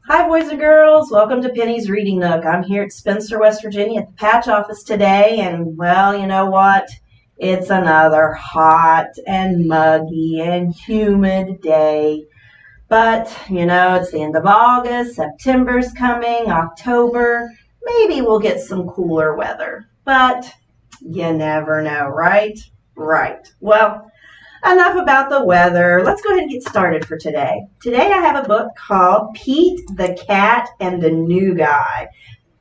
Hi, boys and girls. Welcome to Penny's Reading Nook. I'm here at Spencer, West Virginia at the Patch office today, and well, you know what? It's another hot and muggy and humid day. But, it's the end of August, September's coming, October. Maybe we'll get some cooler weather. But you never know, right? Right. Well, enough about the weather. Let's go ahead and get started for today. Today I have a book called Pete the Cat and the New Guy.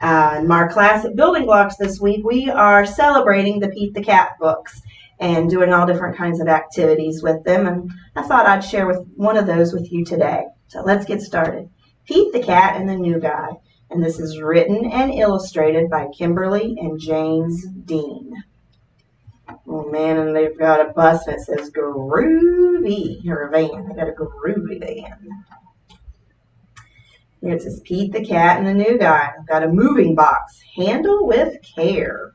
In our class at Building Blocks this week, we are celebrating the Pete the Cat books and doing all different kinds of activities with them. And I thought I'd share one of those with you today. So let's get started. Pete the Cat and the New Guy. And this is written and illustrated by Kimberly and James Dean. Oh man, and they've got a bus that says groovy, or a van. They got a groovy van. Here it says Pete the Cat and the New Guy. I've got a moving box. Handle with care.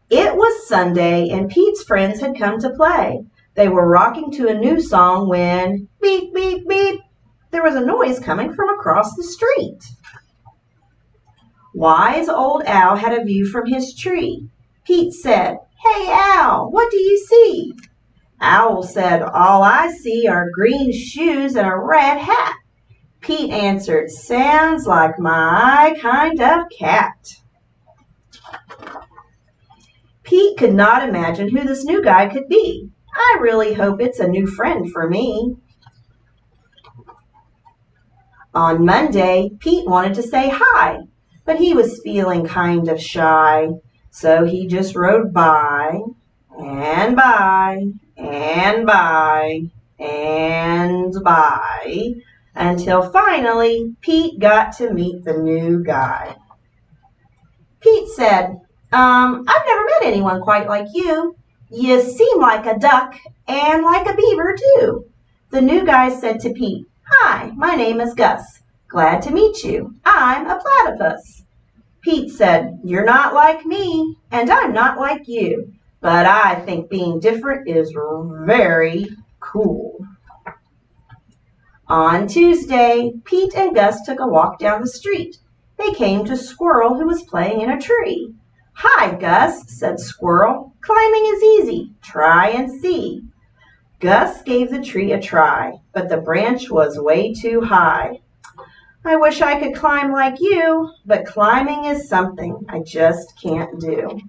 It was Sunday, and Pete's friends had come to play. They were rocking to a new song when, beep, beep, beep, there was a noise coming from across the street. Wise old Owl had a view from his tree. Pete said, "Hey, Owl, what do you see?" Owl said, "All I see are green shoes and a red hat." Pete answered, "Sounds like my kind of cat." Pete could not imagine who this new guy could be. "I really hope it's a new friend for me." On Monday, Pete wanted to say hi, but he was feeling kind of shy. So he just rode by and by and by and by until finally Pete got to meet the new guy. Pete said, I've never met anyone quite like you. You seem like a duck and like a beaver too." The new guy said to Pete, "Hi, my name is Gus. Glad to meet you. I'm a platypus." Pete said, "You're not like me, and I'm not like you, but I think being different is very cool." On Tuesday, Pete and Gus took a walk down the street. They came to Squirrel, who was playing in a tree. "Hi, Gus," said Squirrel. "Climbing is easy. Try and see." Gus gave the tree a try, but the branch was way too high. "I wish I could climb like you, but climbing is something I just can't do."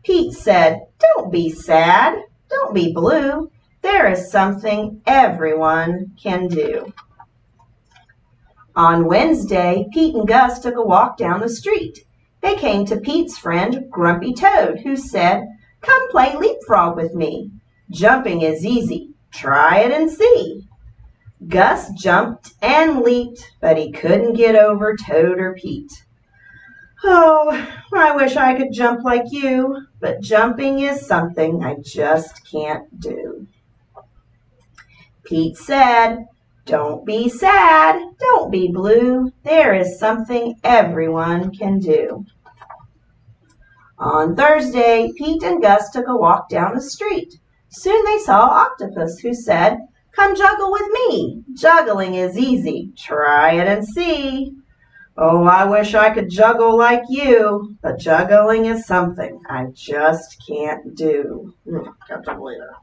Pete said, "Don't be sad. Don't be blue. There is something everyone can do." On Wednesday, Pete and Gus took a walk down the street. They came to Pete's friend, Grumpy Toad, who said, "Come play leapfrog with me. Jumping is easy. Try it and see." Gus jumped and leaped, but he couldn't get over Toad or Pete. "Oh, I wish I could jump like you, but jumping is something I just can't do." Pete said, "Don't be sad, don't be blue. There is something everyone can do." On Thursday, Pete and Gus took a walk down the street. Soon they saw Octopus, who said, "Come juggle with me. Juggling is easy. Try it and see." "Oh, I wish I could juggle like you, but juggling is something I just can't do." Catch up later.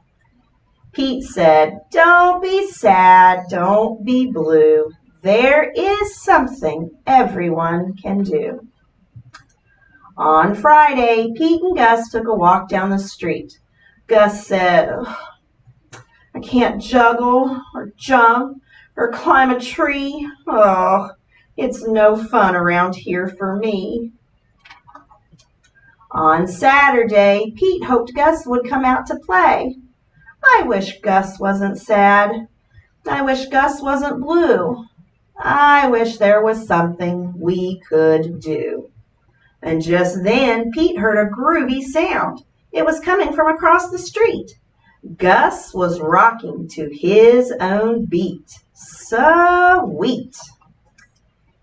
Pete said, "Don't be sad, don't be blue. There is something everyone can do." On Friday, Pete and Gus took a walk down the street. Gus said, "I can't juggle or jump or climb a tree. Oh, it's no fun around here for me." On Saturday, Pete hoped Gus would come out to play. "I wish Gus wasn't sad. I wish Gus wasn't blue. I wish there was something we could do." And just then, Pete heard a groovy sound. It was coming from across the street. Gus was rocking to his own beat. Sweet.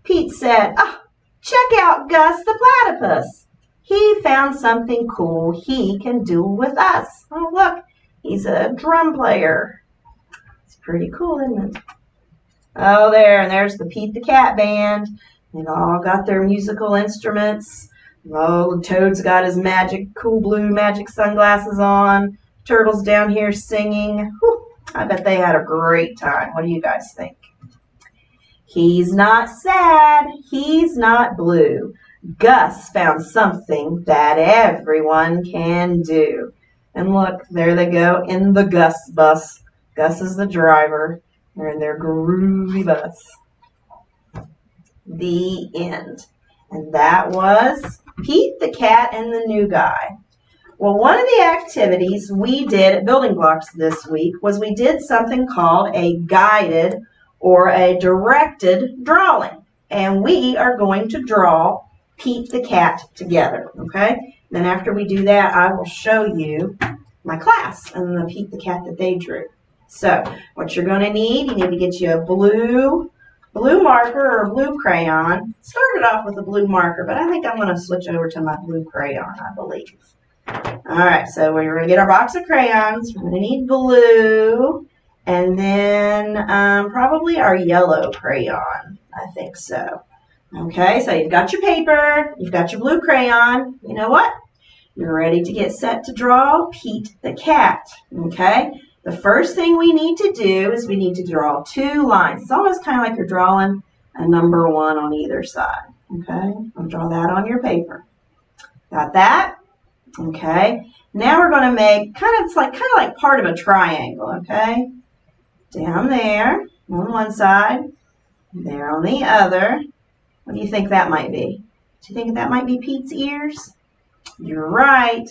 Pete said, "Oh, check out Gus the platypus. He found something cool he can do with us. Oh, look, he's a drum player." It's pretty cool, isn't it? Oh, there, and there's the Pete the Cat Band. They've all got their musical instruments. Oh, Toad's got his cool blue magic sunglasses on. Turtle's down here singing. Whew, I bet they had a great time. What do you guys think? He's not sad. He's not blue. Gus found something that everyone can do. And look, there they go in the Gus bus. Gus is the driver. They're in their groovy bus. The end. And that was Pete the Cat and the New Guy. Well, one of the activities we did at Building Blocks this week was we did something called a guided or a directed drawing. And we are going to draw Pete the Cat together, okay? Then after we do that, I will show you my class and the Pete the Cat that they drew. So what you're going to need, you need to get you a blue marker or a blue crayon. Started off with a blue marker, but I think I'm going to switch over to my blue crayon, I believe. All right, so we're going to get our box of crayons. We're going to need blue, and then probably our yellow crayon. I think so. Okay, so you've got your paper, you've got your blue crayon. You know what? You're ready to get set to draw Pete the Cat. Okay, the first thing we need to do is we need to draw two lines. It's almost kind of like you're drawing a number 1 on either side. Okay, I'll draw that on your paper. Got that? Okay, now we're going to make kind of like part of a triangle. Okay, down there on one side, there on the other. What do you think that might be? Do you think that might be Pete's ears? You're right.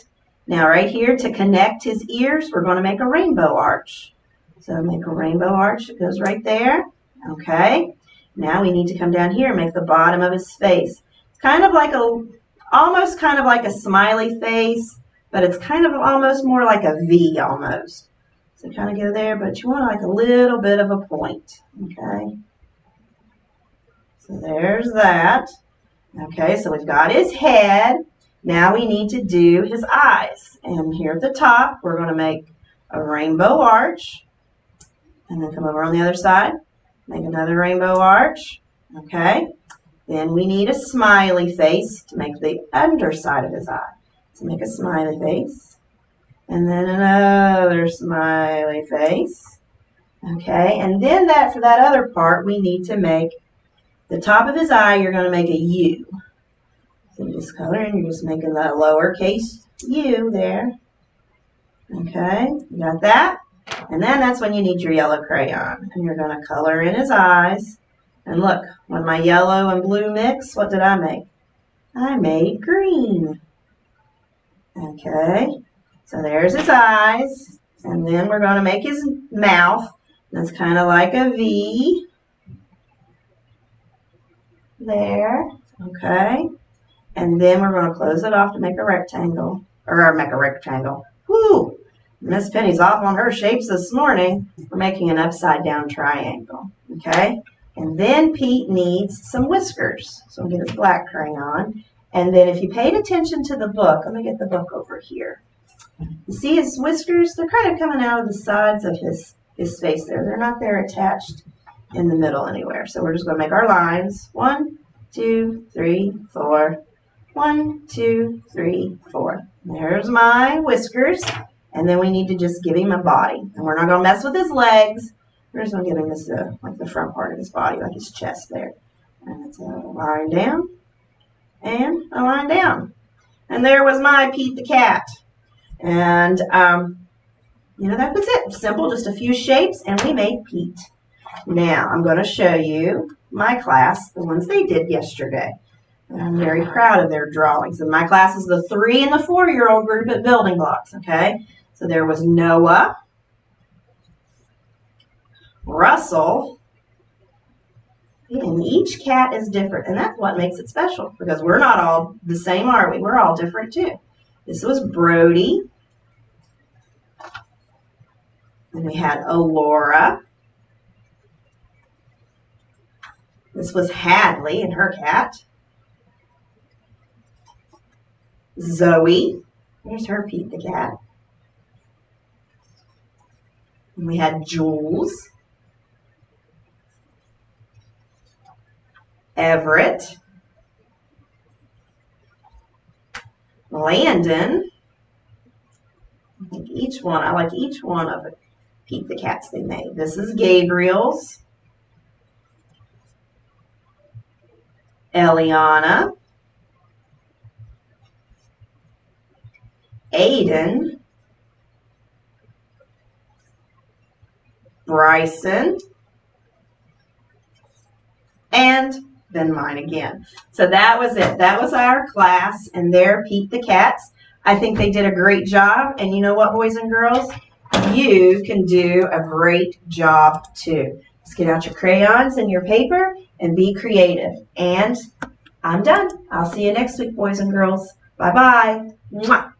Now right here to connect his ears, we're going to make a rainbow arch. So make a rainbow arch that goes right there. Okay. Now we need to come down here and make the bottom of his face. It's kind of like almost kind of like a smiley face, but it's kind of almost more like a V almost. So kind of go there, but you want like a little bit of a point. Okay. So there's that. Okay, so we've got his head. Now we need to do his eyes. And here at the top, we're going to make a rainbow arch. And then come over on the other side. Make another rainbow arch. Okay. Then we need a smiley face to make the underside of his eye. So make a smiley face. And then another smiley face. Okay. And then for that other part, we need to make the top of his eye, you're going to make a U. So you just color and you're just making the lowercase U there. Okay, you got that? And then that's when you need your yellow crayon. And you're going to color in his eyes. And look, when my yellow and blue mix, what did I make? I made green. Okay, so there's his eyes. And then we're going to make his mouth. That's kind of like a V. There, okay, and then we're going to close it off to make a rectangle, Woo! Miss Penny's off on her shapes this morning. We're making an upside down triangle, okay, and then Pete needs some whiskers, so we'll get his black crayon, and then if you paid attention to the book, let me get the book over here. You see his whiskers? They're kind of coming out of the sides of his face there. They're not there attached in the middle anywhere. So we're just going to make our lines. 1, 2, 3, 4. 1, 2, 3, 4. There's my whiskers. And then we need to just give him a body. And we're not going to mess with his legs. We're just going to give him this, like the front part of his body, like his chest there. And it's a line down and a line down. And there was my Pete the Cat. And, that was it. Simple, just a few shapes, and we made Pete. Now, I'm going to show you my class, the ones they did yesterday. And I'm very proud of their drawings. And my class is the 3- and the 4-year-old group at Building Blocks, okay? So there was Noah, Russell, and each cat is different. And that's what makes it special, because we're not all the same, are we? We're all different, too. This was Brody. And we had Alora. This was Hadley and her cat. Zoe. There's her Pete the Cat. And we had Jules. Everett, Landon. I like each one of it. Pete the cats they made. This is Gabriel's. Eliana. Aiden. Bryson. And then mine again. So that was it. That was our class, and there Pete the cats. I think they did a great job, and you know what, boys and girls? You can do a great job too. Let's get out your crayons and your paper and be creative. And I'm done. I'll see you next week, boys and girls. Bye-bye. Mwah.